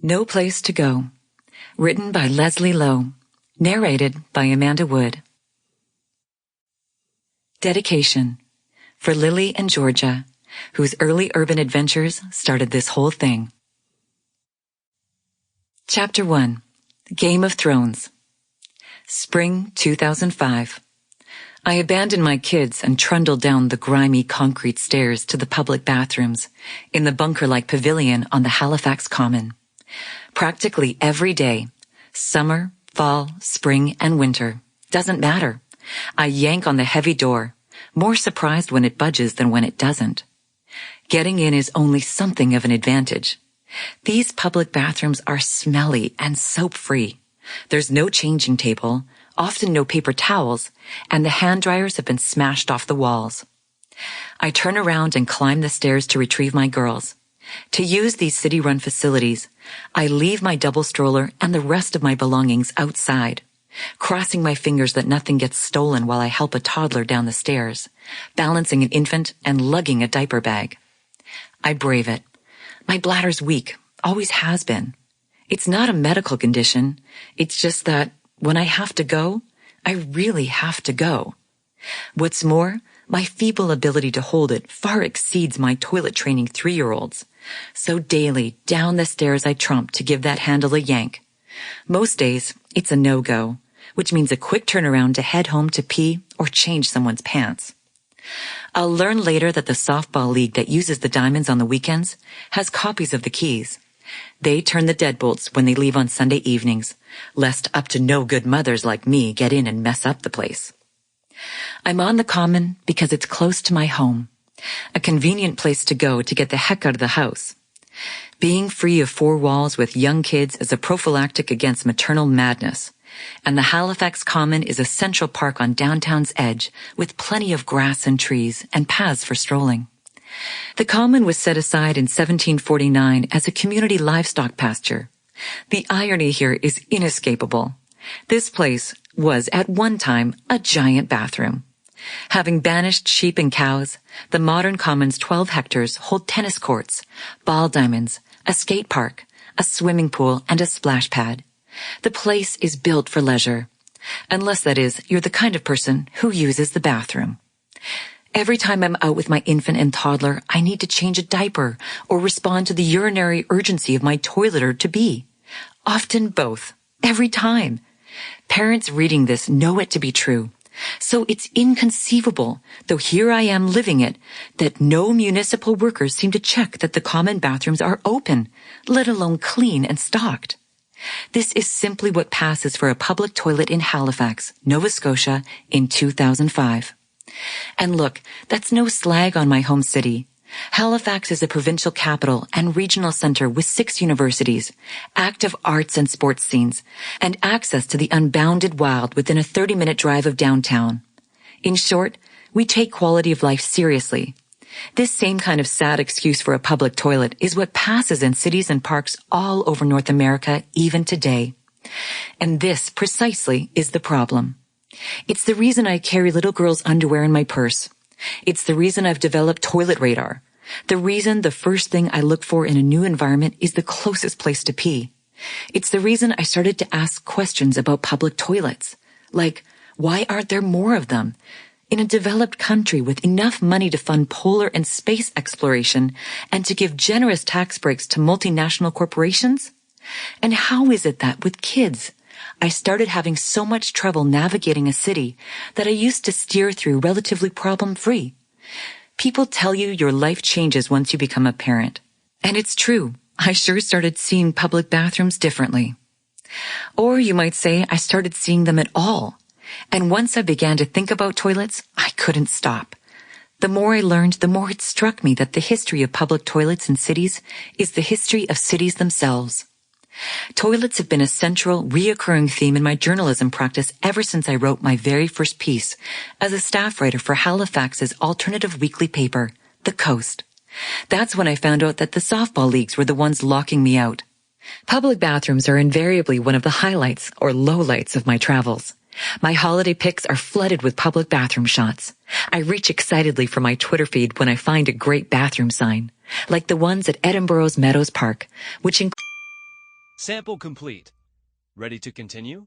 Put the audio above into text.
No Place to Go. Written by Lezlie Lowe. Narrated by Amanda Wood. Dedication. For Lily and Georgia, whose early urban adventures started this whole thing. Chapter 1. Game of Thrones. Spring 2005. I abandoned my kids and trundled down the grimy concrete stairs to the public bathrooms in the bunker-like pavilion on the Halifax Common. Practically every day, summer, fall, spring, and winter, doesn't matter. I yank on the heavy door, more surprised when it budges than when it doesn't. Getting in is only something of an advantage. These public bathrooms are smelly and soap-free. There's no changing table, often no paper towels, and the hand dryers have been smashed off the walls. I turn around and climb the stairs to retrieve my girls. To use these city-run facilities, I leave my double stroller and the rest of my belongings outside, crossing my fingers that nothing gets stolen while I help a toddler down the stairs, balancing an infant and lugging a diaper bag. I brave it. My bladder's weak, always has been. It's not a medical condition. It's just that when I have to go, I really have to go. What's more, my feeble ability to hold it far exceeds my toilet-training 3-year-olds. So daily, down the stairs I tromp to give that handle a yank. Most days, it's a no-go, which means a quick turnaround to head home to pee or change someone's pants. I'll learn later that the softball league that uses the diamonds on the weekends has copies of the keys. They turn the deadbolts when they leave on Sunday evenings, lest up-to-no-good mothers like me get in and mess up the place. I'm on the Common because it's close to my home, a convenient place to go to get the heck out of the house. Being free of 4 walls with young kids is a prophylactic against maternal madness, and the Halifax Common is a central park on downtown's edge with plenty of grass and trees and paths for strolling. The Common was set aside in 1749 as a community livestock pasture. The irony here is inescapable. This place was at one time a giant bathroom. Having banished sheep and cows, the modern Common's 12 hectares hold tennis courts, ball diamonds, a skate park, a swimming pool, and a splash pad. The place is built for leisure, unless, that is, you're the kind of person who uses the bathroom. Every time I'm out with my infant and toddler, I need to change a diaper or respond to the urinary urgency of my toileter-to-be. Often both. Every time. Parents reading this know it to be true. So it's inconceivable, though here I am living it, that no municipal workers seem to check that the common bathrooms are open, let alone clean and stocked. This is simply what passes for a public toilet in Halifax, Nova Scotia, in 2005. And look, that's no slag on my home city. Halifax is a provincial capital and regional center with 6 universities, active arts and sports scenes, and access to the unbounded wild within a 30-minute drive of downtown. In short, we take quality of life seriously. This same kind of sad excuse for a public toilet is what passes in cities and parks all over North America even today. And this, precisely, is the problem. It's the reason I carry little girls' underwear in my purse. It's the reason I've developed Toilet Radar. The reason the first thing I look for in a new environment is the closest place to pee. It's the reason I started to ask questions about public toilets. Like, why aren't there more of them? In a developed country with enough money to fund polar and space exploration and to give generous tax breaks to multinational corporations? And how is it that, with kids, I started having so much trouble navigating a city that I used to steer through relatively problem-free? People tell you your life changes once you become a parent. And it's true. I sure started seeing public bathrooms differently. Or you might say I started seeing them at all. And once I began to think about toilets, I couldn't stop. The more I learned, the more it struck me that the history of public toilets in cities is the history of cities themselves. Toilets have been a central, reoccurring theme in my journalism practice ever since I wrote my very first piece as a staff writer for Halifax's alternative weekly paper, The Coast. That's when I found out that the softball leagues were the ones locking me out. Public bathrooms are invariably one of the highlights or lowlights of my travels. My holiday pics are flooded with public bathroom shots. I reach excitedly for my Twitter feed when I find a great bathroom sign, like the ones at Edinburgh's Meadows Park, which Sample complete. Ready to continue?